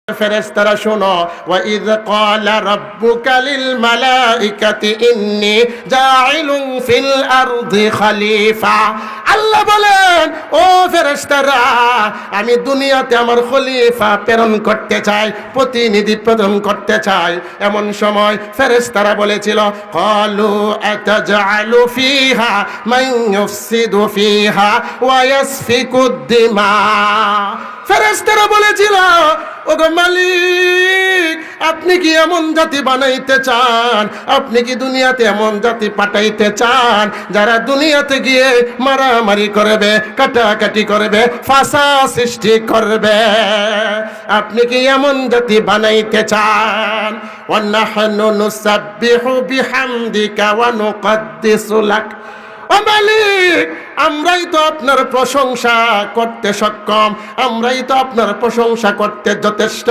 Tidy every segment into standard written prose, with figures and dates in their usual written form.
ফেরেশতারা শোনো, ওয়া ইয ক্বালা রাব্বুকা লিল মালাইকাতি ইন্নী জাইলুন ফিল আরদি খলিফা। আল্লাহ বলেন, ও ফেরেশতারা, আমি দুনিয়াতে আমার খলিফা প্রেরণ করতে চাই, প্রতিনিধি প্রেরণ করতে চাই। এমন সময় ফেরেশতারা বলেছিল, ক্বালু আতাজআলু ফিহা মান ইউফসিদু ফিহা ওয়া ইয়াসফিকুদ দিমা। ফেরেশতারা বলেছিল, ওগো মালিক, আপনি কি এমন জাতি বানাইতে চান? আপনি কি দুনিয়াতে এমন জাতি পাঠাইতে চান যারা দুনিয়াতে গিয়ে মারামারি করবে, কাটাকাটি করবে, ফাসাদ সৃষ্টি করবে? আপনি কি এমন জাতি বানাইতে চান? ওয়া নাহনু নুসাব্বিহু বিহামদিকা ওয়া নুকদ্দিসু লাক। ও মালিক, আমরাই তো আপনার প্রশংসা করতে সক্ষম, আমরাই তো আপনার প্রশংসা করতে যথেষ্ট,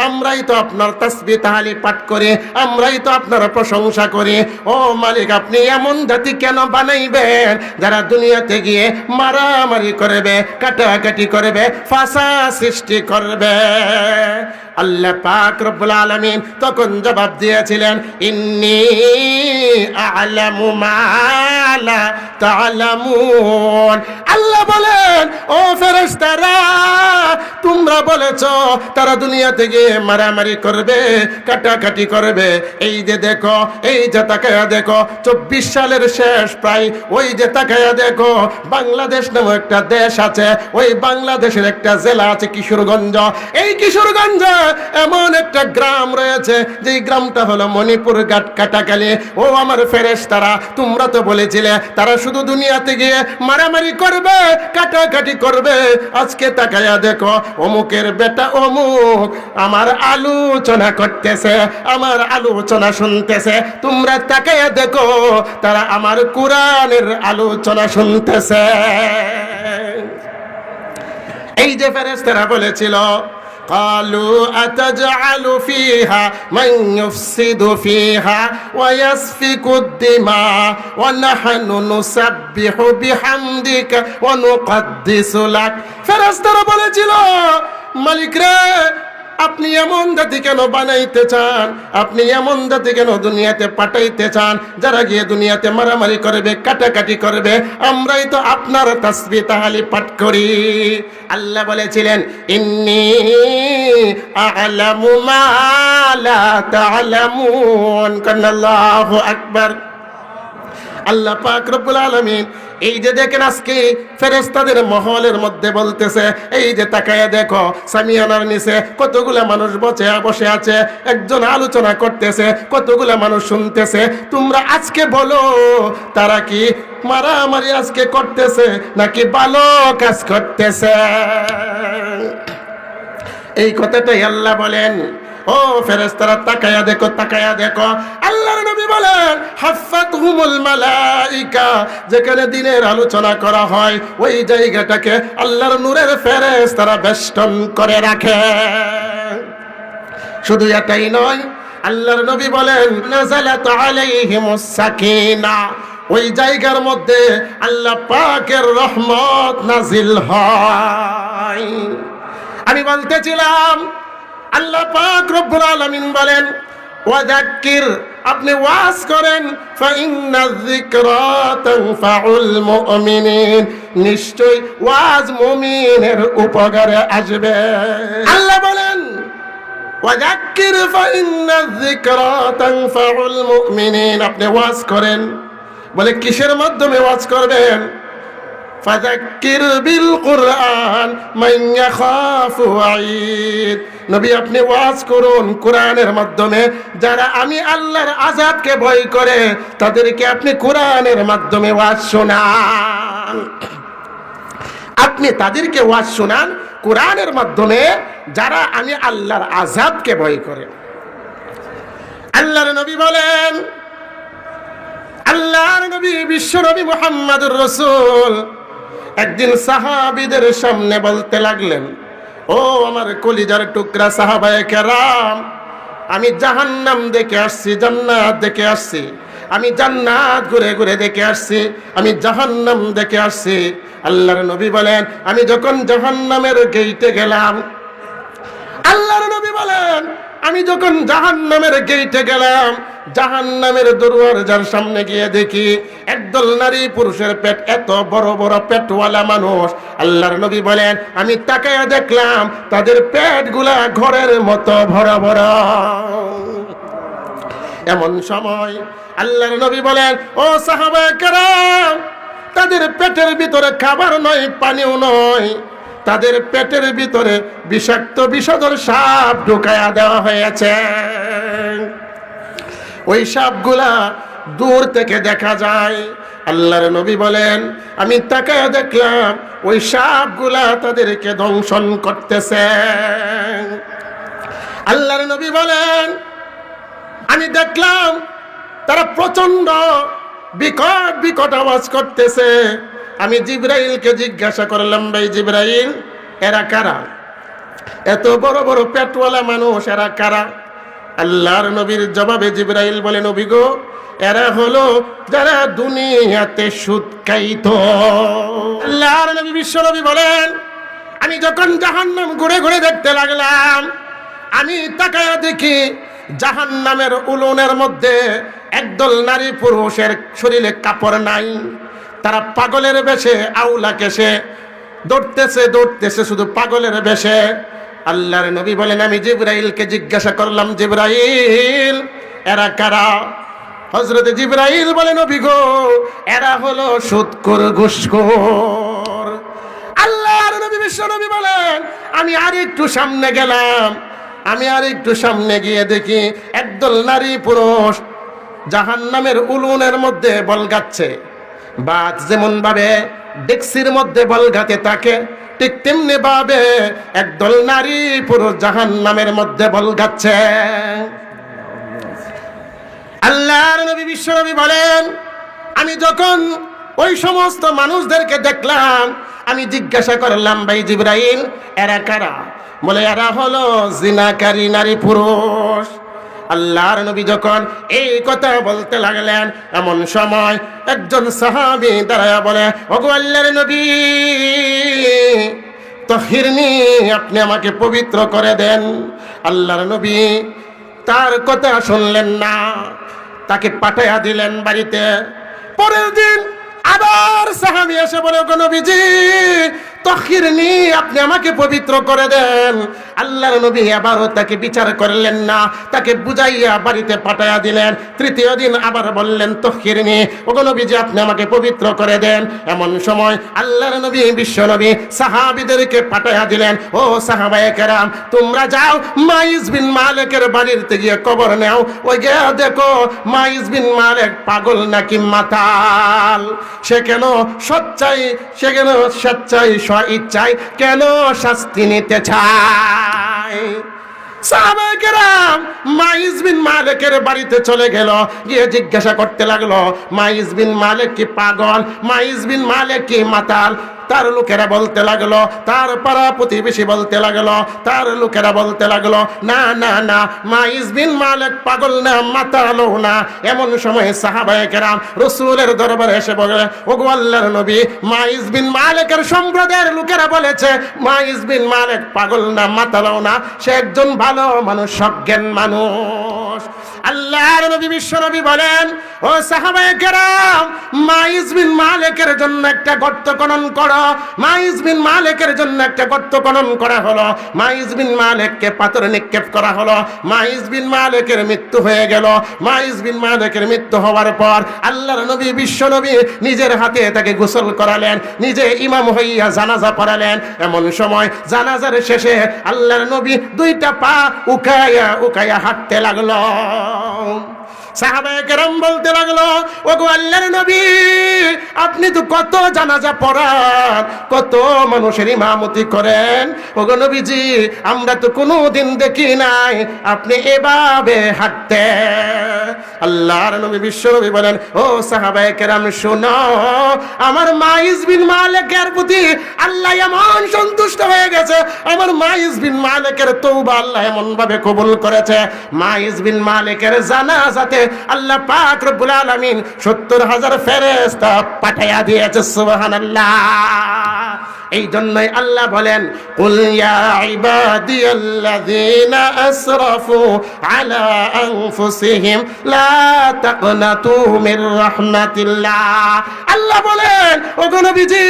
আমরাই তো আপনার তাসবিহ তাহলিল পাঠ করি, আমরাই তো আপনার প্রশংসা করি। ও মালিক, আপনি এমন জাতি কেন বানাইবেন যারা দুনিয়াতে গিয়ে মারামারি করবে, কাটাকাটি করবে, ফাসাদ সৃষ্টি করবে? আল্লাহ পাক রব্বুল আলামিন তখন জবাব দিয়েছিলেন, ইন্নী আ'লামু মা লা তা'লামুন। আল্লাহ বলেন, ও ফেরেশতারা, তোমরা বলেছো তারা দুনিয়াতে গিয়ে মারামারি করবে, কাটাকাটি করবে। এই যে দেখো, এই যে তাকায়া দেখো, 24 সালের শেষ প্রায়, ওই যে তাকায়া দেখো, বাংলাদেশ নামে একটা দেশ আছে, ওই বাংলাদেশের একটা জেলা আছে কিশোরগঞ্জ। এই কিশোরগঞ্জ এমন একটা গ্রাম রয়েছে, যে গ্রামটা হলো মণিপুর ঘাট কাটাকালি। ও আমার ফেরেশতারা, তোমরা তো বলেছিলে তারা শুধু দুনিয়াতে গিয়ে মারামারি করবে, কাটাকাটি করবে। আজকে তাকায়া দেখো, অমুকের বেটা অমুক আমার আলোচনা করতেছে, আমার আলোচনা শুনতেছে। তোমরা তাকায়া দেখো, তারা আমার কোরআনের আলোচনা শুনতেছে। এই যে ফেরেশতারা বলেছিল, قالوا أتجعل فيها من يفسد فيها ويسفك الدماء ونحن نسبح بحمدك ونقدس لك। ফেরেশতারা বলেছিল, মালিক রে, আপনি এমন জাতি কেন বানাইতে চান? আপনি এমন জাতি কেন দুনিয়াতে পাঠাইতে চান যারা গিয়ে দুনিয়াতে মারামারি করবে, কাটাকাটি করবে? আমরাই তো আপনার তাসবিহ তাহলিল পাঠ করি। আল্লাহ বলেছিলেন, ইন্নী আ'লামু মা লা তা'লামুন। আল্লাহু আকবার। আল্লাহ পাক রব্বুল আলামিন এই যে দেখেন, আজকে ফেরেশতাদের মহলের মধ্যে বলতেছে, এই যে তাকায়া দেখো, সামিয়ানার নিচে কতগুলা মানুষ বসে আছে, একজন আলোচনা করতেছে, কতগুলা মানুষ শুনতেছে। তোমরা আজকে বলো, তারা কি মারামারি আজকে করতেছে নাকি ভালো কাজ করতেছে? এই কথাটাই আল্লাহ বলেন। ও ফেরেশতারা, তাকায়া দেখো, তাকায়া দেখো। আল্লাহর নবী বলেন, হাফাতহুমুল মালাইকা। যেখানে দিনের আলোচনা করা হয়, ওই জায়গাটাকে আল্লাহর নূরের ফেরেশতারা বেষ্টন করে রাখে। শুধু এটাই নয়, আল্লাহর নবী বলেন, নাযালাত আলাইহিমুস সাকিনা। ওই জায়গার মধ্যে আল্লাহ পাকের রহমত নাজিল হয়। আমি বলতেছিলাম, আল্লাহ পাক রব্বুল আলামিন বলেন, ওয়াযাক্কির, আপনি ওয়াজ করেন, ফাইন্নায যিকরা তানফাউল মুমিনিন। নিশ্চয় ওয়াজ মুমিনের উপকারে আসবে। আল্লাহ বলেন, ওয়াযাক্কির ফাইন্নায যিকরা তানফাউল মুমিনিন। আপনি ওয়াজ করেন। বলে কিসের মাধ্যমে ওয়াজ করবেন? ফাযাক্কির বিল কুরআন মান ইয়াখাফু ওয়াঈদ। নবী, আপনি ওয়াজ করুন কোরআনের মাধ্যমে। যারা আমি আল্লাহর আযাবকে ভয় করে, তাদেরকে আপনি কোরআনের মাধ্যমে ওয়াজ শোনান। আপনি তাদেরকে ওয়াজ শোনান কোরআনের মাধ্যমে, যারা আমি আল্লাহর আযাবকে ভয় করে। আল্লাহর নবী বলেন, আল্লাহর নবী বিশ্ব নবী মুহাম্মদুর রাসূল একদিন সাহাবীদের সামনে বলতে লাগলেন, ও আমার কলিজার টুকরা সাহাবায়ে কেরাম, আমি জাহান্নাম দেখে আসছি, জান্নাত দেখে আসছি। আমি জান্নাত ঘুরে ঘুরে দেখে আসছি, আমি জাহান্নাম দেখে আসছি। আল্লাহর নবী বলেন, আমি যখন জাহান্নামের গেইটে গেলাম, আল্লাহর নবী বলেন, আমি যখন জাহান্নামের গেটে গেলাম, জাহান্নামের দরওয়াজার সামনে গিয়ে দেখি একদল নারী পুরুষের পেট, এত বড় বড় পেটওয়ালা মানুষ। আল্লাহর নবী বলেন, আমি তাকায়া দেখলাম তাদের পেটগুলা ঘরের মতো ভরা ভরা। এমন সময় আল্লাহর নবী বলেন, ও সাহাবায়ে কেরাম, তাদের পেটের ভিতরে খাবার নয়, পানিও নয়, তাদের পেটের ভিতরে বিষাক্ত বিষধর সাপ ঢুকায়া দেওয়া হয়েছে। ওই সাপগুলা দূর থেকে দেখা যায়। আল্লাহর নবী বলেন, আমি তাকায়া দেখলাম ওই সাপগুলা তাদেরকে দংশন করতেছে। আল্লাহর নবী বলেন, আমি দেখলাম তারা প্রচন্ড বিকট বিকট আওয়াজ করতেছে। আমি জিবরাইলকে জিজ্ঞাসা করলাম, ভাই জিবরাইল, এরা কারা? এত বড় বড় পেটওয়ালা মানুষ, এরা কারা? আল্লাহর নবীর জবাবে জিবরাইল বলে, নবী গো, এরা হলো যারা দুনিয়াতে সুদ খাইতো। আল্লাহর নবী বিশ্ব নবী বলেন, আমি যখন জাহান্নাম ঘুরে ঘুরে দেখতে লাগলাম, আমি তাকায়া দেখি জাহান্নামের উলুনের মধ্যে একদল নারী পুরুষের শরীরে কাপড় নাই। তারা পাগলের বেশে, আউলা কেশে দৌড়তেছে দৌড়তেছে, শুধু পাগলের বেশে। আল্লাহর নবী বলেন, আমি জিবরাইলকে জিজ্ঞাসা করলাম, জিবরাইল, এরা কারা? হযরত জিবরাইল বলেন, নবী গো, এরা হলো সুদখোর ঘুষখোর। আল্লাহর নবী বিশ্ব নবী বলেন, আমি আর একটু সামনে গেলাম, আমি আর একটু সামনে গিয়ে দেখি একদল নারী পুরুষ জাহান্নামের উলুনের মধ্যে বল গাচ্ছে। বাত যেমন ভাবে ডেক্সির মধ্যে বল গাতে থাকে, ঠিক তেমনি ভাবে একদল নারী পুরুষ জাহান্নামের মধ্যে বল গাচ্ছে। আল্লাহর নবী বিশ্ব নবী বলেন, আমি যখন ওই সমস্ত মানুষদেরকে দেখলাম, আমি জিজ্ঞাসা করলাম, ভাই জিবরাইল, এরা কারা? বলে, এরা হলো জিনাকারী নারী পুরুষ। আল্লাহর নবী যখন এই কথা বলতে লাগলেন, এমন সময় একজন সাহাবী দাঁড়ায়া বলে, ওগো আল্লাহর নবী, তাহিরনি, আপনি আমাকে পবিত্র করে দেন। আল্লাহর নবী তার কথা শুনলেন না, তাকে পাঠাইয়া দিলেন বাড়িতে। পরের দিন আবার সাহাবী এসে বলে, ওগো নবীজি, তাহিরনি, আপনি আমাকে পবিত্র করে দেন। আল্লাহর নবী আবারও তাকে বিচার করলেন না, তাকে বুঝাইয়া বাড়িতে পাঠাইয়া দিলেন। তৃতীয় দিন আবার বললেন, তাহিরনি, ওগো নবীজি, আপনি আমাকে পবিত্র করে দেন। এমন সময় আল্লাহর নবী বিশ্ব নবী সাহাবীদেরকে পাঠাইয়া দিলেন, ও সাহাবায়ে কেরাম, তোমরা যাও মাইজ বিন মালিকের বাড়িতে গিয়ে কবর নাও। ওই গিয়ে দেখো মাইজ বিন মালিক পাগল নাকি মাতাল, সে কেন সচ্চাই ইচ্ছায় কেন শাস্তি নিতে চায়। সাহাবায়ে কেরাম মাইজ বিন মালিকের বাড়িতে চলে গেল, গিয়ে জিজ্ঞাসা করতে লাগলো, মাইজ বিন মালিক কি পাগল? মাইজ বিন মালিক কি মাতাল? তার লোকেরা বলতে লাগলো, তার পাড়া প্রতিবেশী বলতে লাগলো, তার লোকেরা বলতে লাগলো, না না না, মাইজ বিন মালিক পাগল না, মাতালও না। এমন সময় সাহাবায়ে কেরাম রাসূলের দরবারে এসে বলে, ওগো আল্লাহর নবী, মাইজ বিন মালিকের সম্প্রদায়ের লোকেরা বলেছে মাইজ বিন মালিক পাগল না, মাতালও না, সে একজন ভালো মানুষ, সজ্ঞান মানুষ। আল্লাহর নবী বিশ্ব নবী বলেন, ও সাহাবায়ে কেরাম, মাইজ বিন মালিকের জন্য একটা গর্ত খনন করো। মাইজ বিন মালিকের জন্য একটা গর্ত খনন করা হলো। মাইজ বিন মালিককে পাথর নিক্ষেপ করা হলো। মাইজ বিন মালিকের মৃত্যু হয়ে গেল। মাইজ বিন মালিকের মৃত্যু হওয়ার পর আল্লাহর নবী বিশ্ব নবী নিজের হাতে তাকে গোসল করালেন, নিজে ইমাম হইয়া জানাজা পড়ালেন। এমন সময় জানাজার শেষে আল্লাহর নবী দুইটা পা উকায়া হাঁটতে লাগলো। সাহাবায়ে কেরাম বলতে লাগলো, ওগো আল্লাহর নবী, আপনি তো কত জানাজা পড়ান, কত মানুষের ইমামতি করেন, ওগো নবীজি, আমরা তো কোনোদিন দেখি নাই আপনি এভাবে হাঁটতে। আল্লাহর নবী বিশ্ব নবী বলেন, ও সাহাবায়ে কেরাম, শোনো, আমার মাইজ বিন মালিকের প্রতি আল্লাহ এমন সন্তুষ্ট হয়ে গেছে, আমার মাইজ বিন মালিকের তওবা আল্লাহ এমন ভাবে কবুল করেছে, মাইজ বিন মালিকের জানাজাতে আল্লাহ পাক রব্বুল আলামিন 70,000 ফেরেশতা পাঠাইয়া দিয়েছে। সুবহানাল্লাহ। এই জন্যই আল্লাহ বলেন কুল ইয়া ইবাদিয়াল্লাযীনা আসরাফু আলা আনফুসিহিম লা তাকনাতু মির রাহমাতিল্লাহ। আল্লাহ বলেন ওগো নবীজি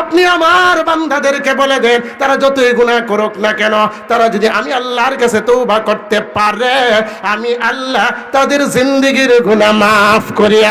আপনি আমার বান্দাদেরকে বলে দেন তারা যতই গুনাহ করুক না কেন, তারা যদি আমি আল্লাহর কাছে তওবা করতে পারে, আমি আল্লাহ তাদের জিন্দেগীর গুনাহ মাফ করে